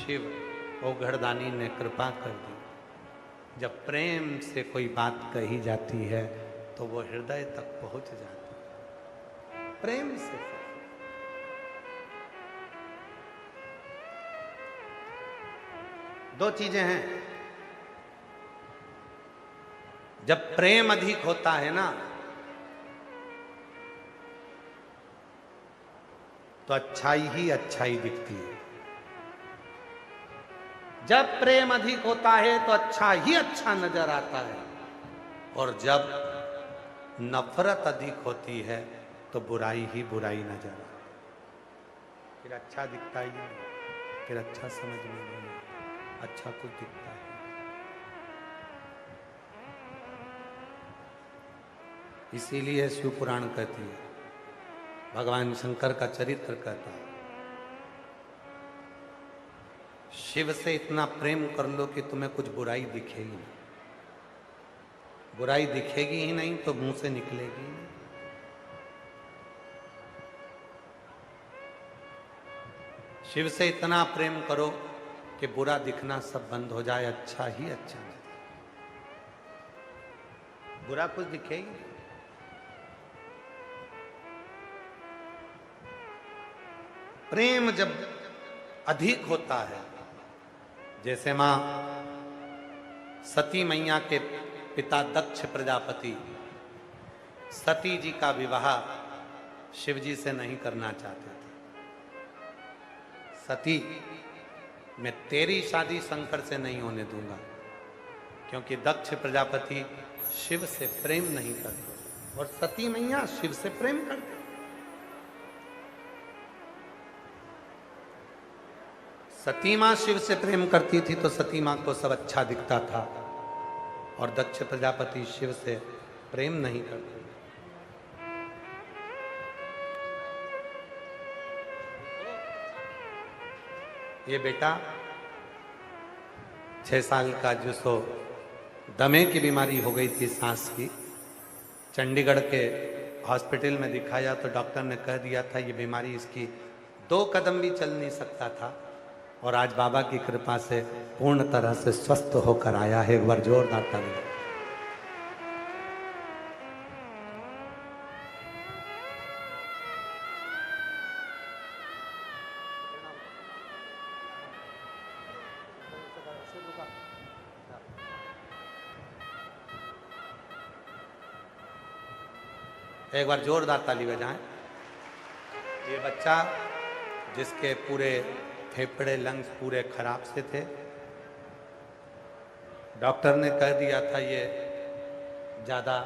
शिव ओघड़दानी ने कृपा कर दी। जब प्रेम से कोई बात कही जाती है तो वो हृदय तक पहुंच जाती है, प्रेम से। दो चीजें हैं, जब प्रेम अधिक होता है ना तो अच्छाई ही अच्छाई दिखती है। जब प्रेम अधिक होता है तो अच्छा ही अच्छा नजर आता है, और जब नफरत अधिक होती है तो बुराई ही बुराई नजर आती है। फिर अच्छा दिखता ही नहीं, फिर अच्छा समझ में नहीं आता, अच्छा कुछ दिखता है। इसीलिए शिव पुराण कहती है, भगवान शंकर का चरित्र कहता है, शिव से इतना प्रेम कर लो कि तुम्हें कुछ बुराई दिखेगी नहीं। बुराई दिखेगी ही नहीं तो मुंह से निकलेगी ही नहीं। शिव से इतना प्रेम करो कि बुरा दिखना सब बंद हो जाए, अच्छा ही अच्छा, बुरा कुछ दिखेगी। प्रेम जब अधिक होता है, जैसे मां सती मैया के पिता दक्ष प्रजापति सती जी का विवाह शिव जी से नहीं करना चाहते थे। सती, मैं तेरी शादी शंकर से नहीं होने दूंगा, क्योंकि दक्ष प्रजापति शिव से प्रेम नहीं करते और सती मैया शिव से प्रेम करते। सती मां शिव से प्रेम करती थी तो सती मां को सब अच्छा दिखता था, और दक्ष प्रजापति शिव से प्रेम नहीं करते। ये बेटा 6 साल का जो सो दमे की बीमारी हो गई थी, सांस की, चंडीगढ़ के हॉस्पिटल में दिखाया तो डॉक्टर ने कह दिया था ये बीमारी इसकी 2 कदम भी चल नहीं सकता था, और आज बाबा की कृपा से पूर्ण तरह से स्वस्थ होकर आया है। एक बार जोरदार ताली। एक बार जोरदार ताली बजाएं। ये बच्चा जिसके पूरे फेफड़े लंग्स पूरे खराब से थे, डॉक्टर ने कह दिया था ये ज़्यादा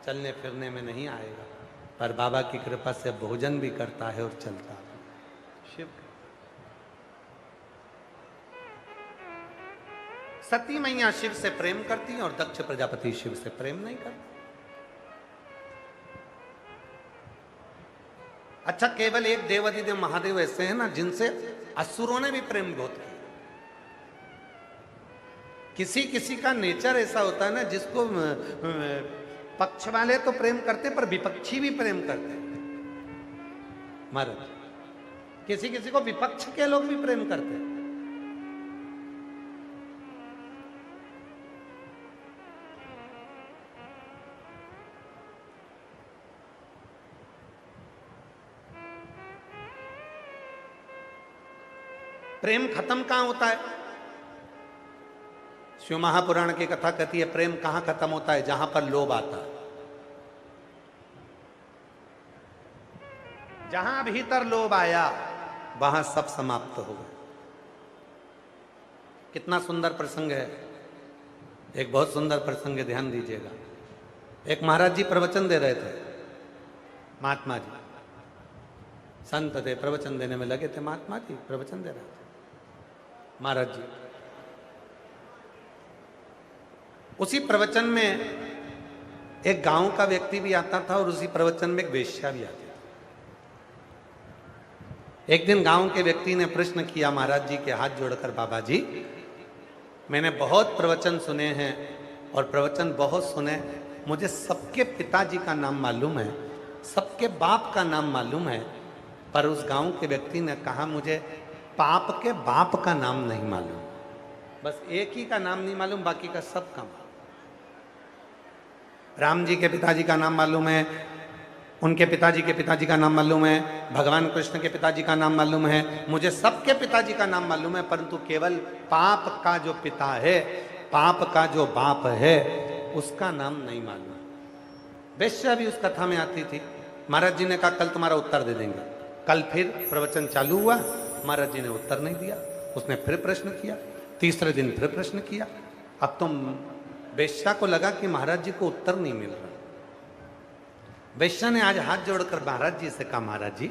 चलने फिरने में नहीं आएगा, पर बाबा की कृपा से भोजन भी करता है और चलता है। शिव सती मैया शिव से प्रेम करती हैं और दक्ष प्रजापति शिव से प्रेम नहीं करते। अच्छा, केवल एक देवाधिदेव महादेव ऐसे हैं ना जिनसे असुरों ने भी प्रेम बहुत किया। किसी किसी का नेचर ऐसा होता है ना जिसको पक्ष वाले तो प्रेम करते पर विपक्षी भी प्रेम करते। महाराज, किसी किसी को विपक्ष के लोग भी प्रेम करते। प्रेम खत्म कहां होता है? शिव महापुराण की कथा कहती है प्रेम कहां खत्म होता है? जहां पर लोभ आता है। जहां भीतर लोभ आया वहां सब समाप्त हो गए। कितना सुंदर प्रसंग है, एक बहुत सुंदर प्रसंग है, ध्यान दीजिएगा। एक महाराज जी प्रवचन दे रहे थे, महात्मा जी संत थे, प्रवचन देने में लगे थे। महात्मा जी प्रवचन दे रहे थे। महाराज जी उसी प्रवचन में एक गांव का व्यक्ति भी आता था और उसी प्रवचन में एक वेश्या भी आती थी। एक दिन गांव के व्यक्ति ने प्रश्न किया महाराज जी के हाथ जोड़कर, बाबा जी मैंने बहुत प्रवचन सुने हैं और प्रवचन बहुत सुने, मुझे सबके पिताजी का नाम मालूम है, सबके बाप का नाम मालूम है, पर उस गांव के व्यक्ति ने कहा मुझे पाप के बाप का नाम नहीं मालूम, बस एक ही का नाम नहीं मालूम, बाकी का सब का मालूम। राम जी के पिताजी का नाम मालूम है, उनके पिताजी के पिताजी का नाम मालूम है, भगवान कृष्ण के पिताजी का नाम मालूम है, मुझे सबके पिताजी का नाम मालूम है, परंतु केवल पाप का जो पिता है, पाप का जो बाप है, उसका नाम नहीं मालूम। वेश्या भी उस कथा में आती थी। महाराज जी ने कहा कल तुम्हारा उत्तर दे देंगे। कल फिर प्रवचन चालू हुआ, महाराज जी ने उत्तर नहीं दिया। उसने फिर प्रश्न किया, तीसरे दिन फिर प्रश्न किया। अब तो वेश्या को लगा कि महाराज जी को उत्तर नहीं मिल रहा। वेश्या ने आज हाथ जोड़कर महाराज जी से कहा, महाराज जी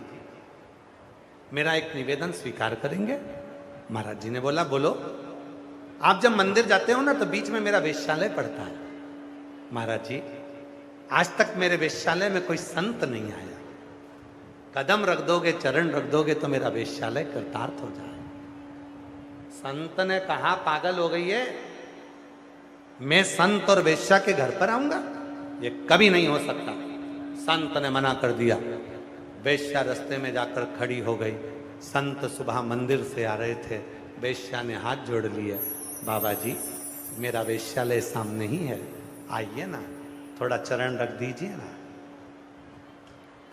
मेरा एक निवेदन स्वीकार करेंगे? महाराज जी ने बोला, बोलो। आप जब मंदिर जाते हो ना तो बीच में मेरा वेश्यालय पड़ता है। महाराज जी आज तक मेरे वेश्यालय में कोई संत नहीं आया, कदम रख दोगे, चरण रख दोगे तो मेरा वेश्यालय कृतार्थ हो जाए। संत ने कहा, पागल हो गई है, मैं संत और वेश्या के घर पर आऊंगा? ये कभी नहीं हो सकता। संत ने मना कर दिया। वेश्या रास्ते में जाकर खड़ी हो गई। संत सुबह मंदिर से आ रहे थे। वेश्या ने हाथ जोड़ लिए, बाबा जी मेरा वेश्यालय सामने ही है, आइए ना, थोड़ा चरण रख दीजिए ना।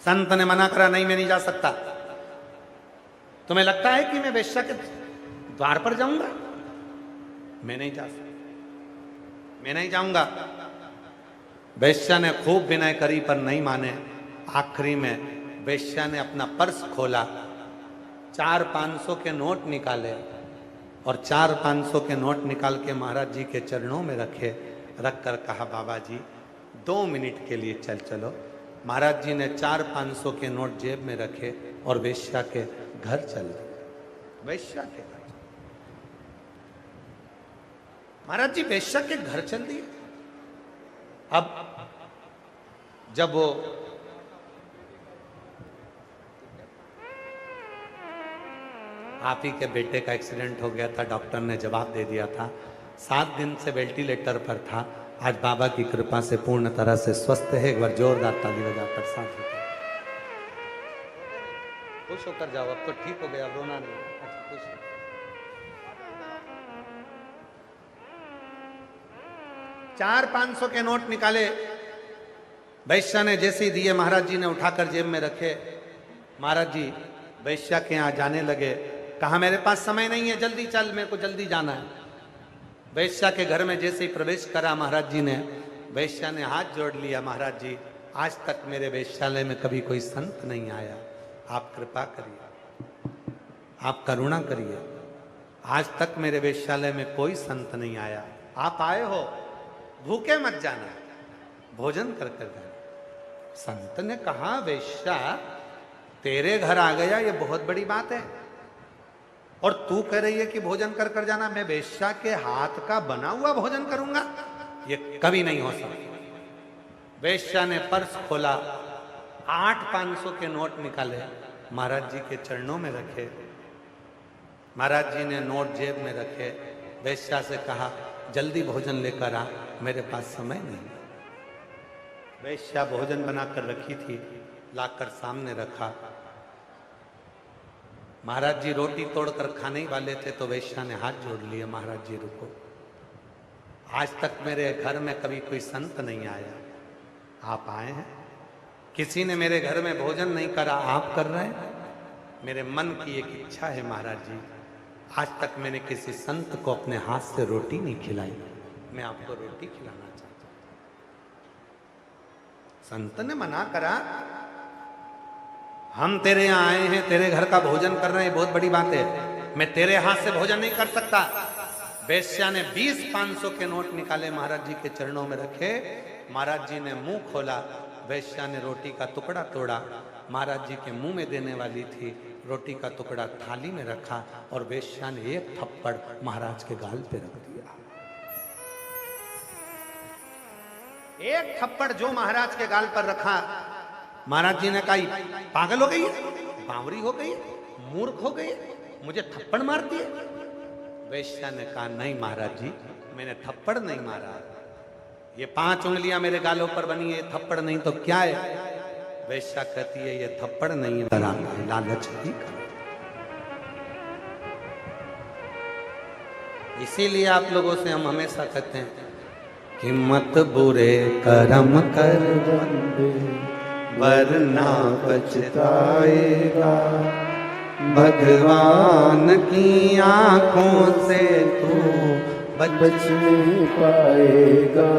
संत ने मना करा, नहीं मैं नहीं जा सकता। तुम्हें लगता है कि मैं वेश्या के द्वार पर जाऊंगा? मैं नहीं जा सकता, मैं नहीं जाऊंगा। वेश्या ने खूब विनय करी पर नहीं माने। आखिरी में वेश्या ने अपना पर्स खोला, 400-500 के नोट निकाले और 400-500 के नोट निकाल के महाराज जी के चरणों में रखे। रख कर कहा, बाबा जी 2 मिनट के लिए चलो। महाराज जी ने 400-500 के नोट जेब में रखे और वेश्या के घर चल दिए। वेश्या के घर, महाराज जी वेश्या के घर चल दिए। अब जब वो आप ही के बेटे का एक्सीडेंट हो गया था, डॉक्टर ने जवाब दे दिया था, 7 दिन से वेंटिलेटर पर था, आज बाबा की कृपा से पूर्ण तरह से स्वस्थ है। एक बार जोरदार ताली बजाकर साथ होकर खुश होकर जाओ। अब तो ठीक हो गया, अब रोना नहीं। अच्छा खुश। 400-500 के नोट निकाले, वैश्या ने जैसे ही दिए महाराज जी ने उठाकर जेब में रखे। महाराज जी वैश्या के यहाँ जाने लगे। कहा, मेरे पास समय नहीं है, जल्दी चल, मेरे को जल्दी जाना है। वैश्या के घर में जैसे ही प्रवेश करा महाराज जी ने, वैश्या ने हाथ जोड़ लिया, महाराज जी आज तक मेरे वेश्यालय में कभी कोई संत नहीं आया, आप कृपा करिए, आप करुणा करिए। आज तक मेरे वेश्यालय में कोई संत नहीं आया, आप आए हो, भूखे मत जाना, भोजन कर कर जाना। संत ने कहा, वेश्या तेरे घर आ गया ये बहुत बड़ी बात है, और तू कह रही है कि भोजन कर कर जाना। मैं वेश्या के हाथ का बना हुआ भोजन करूंगा? ये कभी नहीं हो सकता। वेश्या ने पर्स खोला, 800-500 के नोट निकाले, महाराज जी के चरणों में रखे। महाराज जी ने नोट जेब में रखे। वेश्या से कहा, जल्दी भोजन लेकर आ, मेरे पास समय नहीं। वेश्या भोजन बनाकर रखी थी, लाकर सामने रखा। महाराज जी रोटी तोड़कर खाने ही वाले थे तो वेश्या ने हाथ जोड़ लिए, महाराज जी रुको, आज तक मेरे घर में कभी कोई संत नहीं आया, आप आए हैं। किसी ने मेरे घर में भोजन नहीं करा, आप कर रहे हैं। मेरे मन की एक इच्छा है महाराज जी, आज तक मैंने किसी संत को अपने हाथ से रोटी नहीं खिलाई, मैं आपको रोटी खिलाना चाहता हूं। संत ने मना करा, हम तेरे यहाँ आए हैं, तेरे घर का भोजन कर रहे हैं, बहुत बड़ी बात है, मैं तेरे हाथ से भोजन नहीं कर सकता। वेश्या ने 20-500 के नोट निकाले, महाराज जी के चरणों में रखे। महाराज जी ने मुंह खोला, वेश्या ने रोटी का टुकड़ा तोड़ा, महाराज जी के मुंह में देने वाली थी, रोटी का टुकड़ा थाली में रखा और वेश्या ने एक थप्पड़ महाराज के गाल पे रख दिया। एक थप्पड़ जो महाराज के गाल पर रखा, महाराज जी ने कहा, पागल हो गई है, बावरी हो गई है, मूर्ख हो गई है, मुझे थप्पड़ मारती है। वेश्या ने कहा, नहीं महाराज जी, मैंने थप्पड़ नहीं मारा, ये 5 उंगलियां मेरे गालों पर बनी है, थप्पड़ नहीं तो क्या है। वेश्या कहती है, ये थप्पड़ नहीं है, लालच की। इसीलिए आप लोगों से हम हमेशा कहते हैं कि मत बुरे कर्म कर बंदे वरना पछताएगा, भगवान की आंखों से तू बच नहीं पाएगा,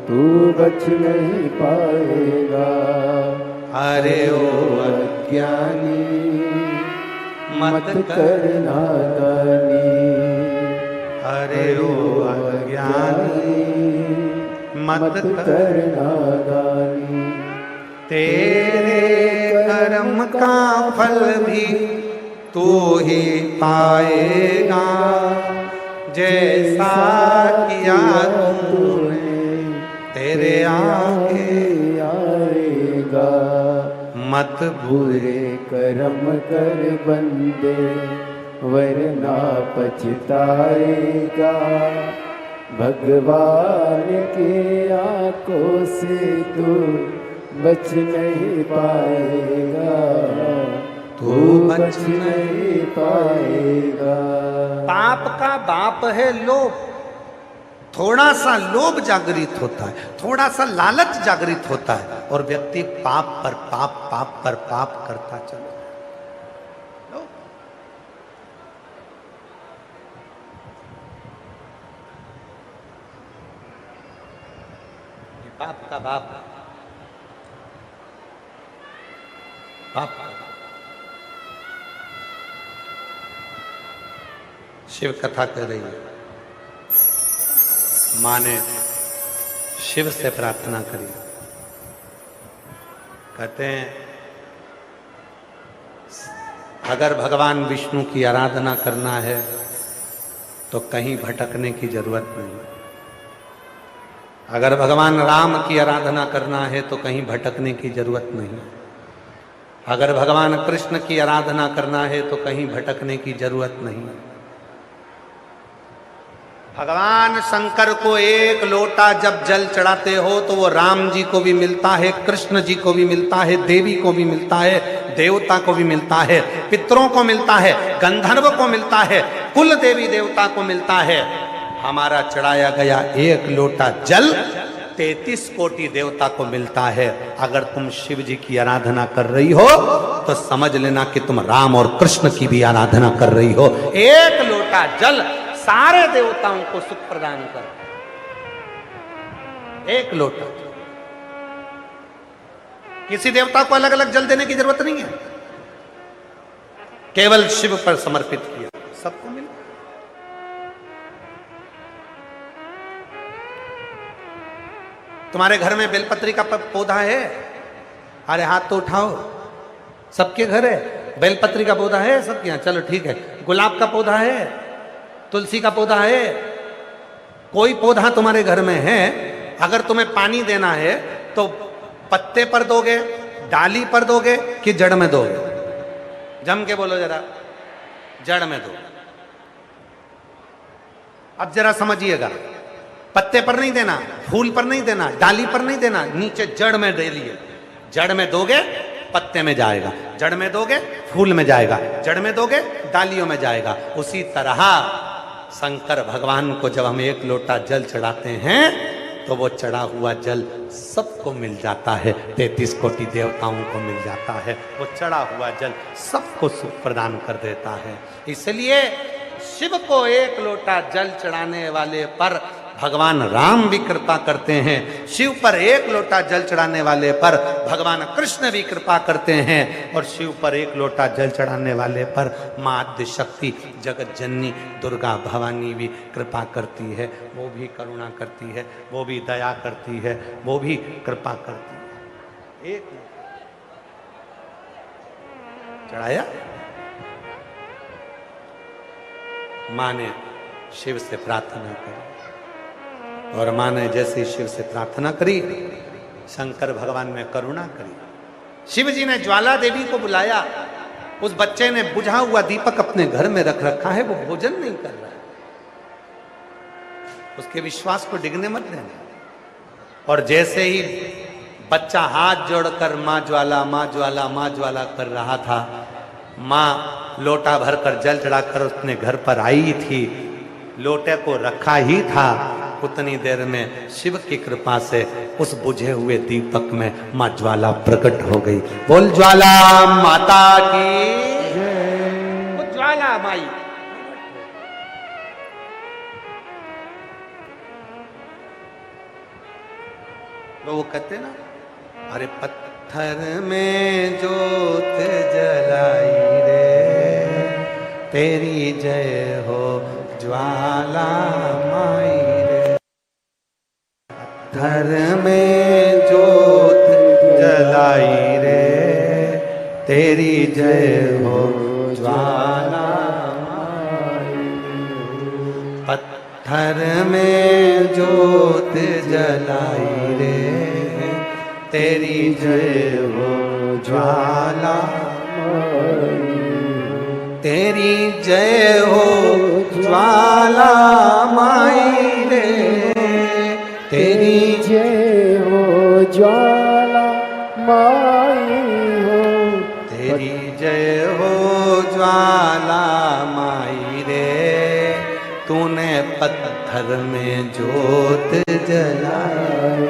तू बच नहीं पाएगा। अरे ओ अज्ञानी मत कर नादानी, अरे ओ अज्ञानी मत कर नादानी। तेरे कर्म का फल भी तू ही पाएगा, जैसा किया तूने तेरे आगे आएगा। मत बुरे कर्म कर बंदे वरना पछताएगा, भगवान की आंखों से तू बच नहीं पाएगा, तू बच नहीं पाएगा। पाप का बाप है लोभ। थोड़ा सा लोभ जागृत होता है, थोड़ा सा लालच जागृत होता है और व्यक्ति पाप पर पाप, पाप पर पाप करता चला। पाप का बाप, पाप का बाप। शिव कथा कह रही है, माँ ने शिव से प्रार्थना करी। कहते हैं अगर भगवान विष्णु की आराधना करना है तो कहीं भटकने की जरूरत नहीं। अगर भगवान राम की आराधना करना है तो कहीं भटकने की जरूरत नहीं। अगर भगवान कृष्ण की आराधना करना है तो कहीं भटकने की जरूरत नहीं। भगवान शंकर को एक लोटा जब जल चढ़ाते हो तो वो राम जी को भी मिलता है, कृष्ण जी को भी मिलता है, देवी को भी मिलता है, देवता को भी मिलता है, पितरों को मिलता है, गंधर्व को मिलता है, कुल देवी देवता को मिलता है। हमारा चढ़ाया गया एक लोटा जल 33 कोटि देवता को मिलता है। अगर तुम शिव जी की आराधना कर रही हो तो समझ लेना कि तुम राम और कृष्ण की भी आराधना कर रही हो। एक लोटा जल सारे देवताओं को सुख प्रदान कर, एक लोटा। किसी देवता को अलग अलग जल देने की जरूरत नहीं है, केवल शिव पर समर्पित किया, सबको मिला। तुम्हारे घर में बेलपत्री का पौधा है? अरे हाथ तो उठाओ। सबके घर है बेलपत्री का पौधा है सबके यहाँ? चलो ठीक है। गुलाब का पौधा है, तुलसी का पौधा है, कोई पौधा तुम्हारे घर में है? अगर तुम्हें पानी देना है तो पत्ते पर दोगे, डाली पर दोगे कि जड़ में दोगे? जम के बोलो जरा, जड़ में दो। अब जरा समझिएगा, पत्ते पर नहीं देना, फूल पर नहीं देना, डाली पर नहीं देना, नीचे जड़ में दे लिए। जड़ में दोगे पत्ते में जाएगा, जड़ में दोगे फूल में जाएगा, जड़ में दोगे डालियों में जाएगा। उसी तरह शंकर भगवान को जब हम एक लोटा जल चढ़ाते हैं तो वो चढ़ा हुआ जल सबको मिल जाता है, 33 कोटि देवताओं को मिल जाता है। वो चढ़ा हुआ जल सबको सुख प्रदान कर देता है। इसलिए शिव को एक लोटा जल चढ़ाने वाले पर भगवान राम भी कृपा करते हैं, शिव पर एक लोटा जल चढ़ाने वाले पर भगवान कृष्ण भी कृपा करते हैं, और शिव पर एक लोटा जल चढ़ाने वाले पर माँ आद्य शक्ति जगत जननी दुर्गा भवानी भी कृपा करती है। वो भी करुणा करती है, वो भी दया करती है, वो भी कृपा करती है। एक चढ़ाया, माँ ने शिव से प्रार्थना करी, और माँ ने जैसे शिव से प्रार्थना करी शंकर भगवान में करुणा करी। शिव जी ने ज्वाला देवी को बुलाया। उस बच्चे ने बुझा हुआ दीपक अपने घर में रख रखा है, वो भोजन नहीं कर रहा है। उसके विश्वास को डिगने मत देना। और जैसे ही बच्चा हाथ जोड़कर माँ ज्वाला माँ ज्वाला माँ ज्वाला कर रहा था, माँ लोटा भरकर जल चढ़ाकर उसने घर पर आई थी, लोटे को रखा ही था, उतनी देर में शिव की कृपा से उस बुझे हुए दीपक में मां ज्वाला प्रकट हो गई। बोल ज्वाला माता की जय। वो ज्वाला माई। तो वो कहते ना, अरे पत्थर में जोत जलाई रे, तेरी जय हो ज्वाला माई रे। पत्थर में जोत जलाई रे, तेरी जय हो ज्वाला माई। पत्थर में जोत जलाई रे, तेरी जय हो ज्वाला माई। तेरी जय हो ज्वाला माई रे, तेरी जय हो ज्वाला माई हो। तेरी जय हो ज्वाला माई रे, तूने पत्थर में जोत जलाई।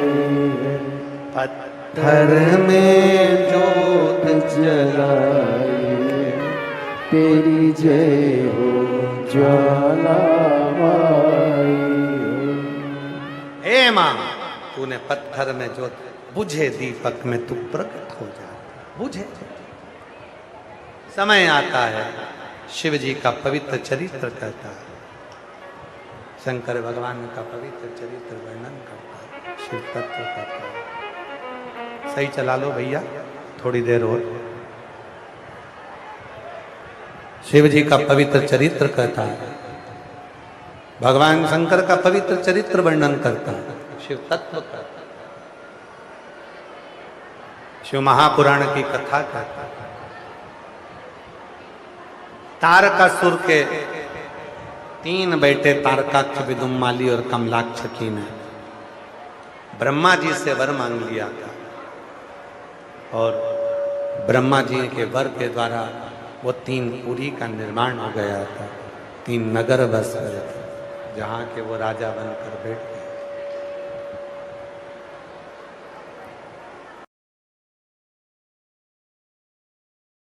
पत्थर में जोत जलाई, तेरी जय हो ज्वाला माई हो। हे मां, तूने पत्थर में जोत, बुझे दीपक में तू प्रकट हो जा। बुझे समय आता है, शिव जी का पवित्र चरित्र कहता है, शंकर भगवान का पवित्र चरित्र वर्णन करता है, शिव तत्व कहता है। सही चला लो भैया, थोड़ी देर और। शिव जी का पवित्र चरित्र कहता है, भगवान शंकर का पवित्र चरित्र वर्णन करता है, शिव तत्व कहता है, शिव महापुराण की कथा कहता है। तारकासुर के 3 बेटे तारकाक्ष, विदुम्माली और कमलाक्ष की ने ब्रह्मा जी से वर मांग लिया था, और ब्रह्मा जी के वर के द्वारा वो 3 पुरी का निर्माण हो गया था। 3 नगर बस गए थे, जहाँ के वो राजा बनकर बैठ गए।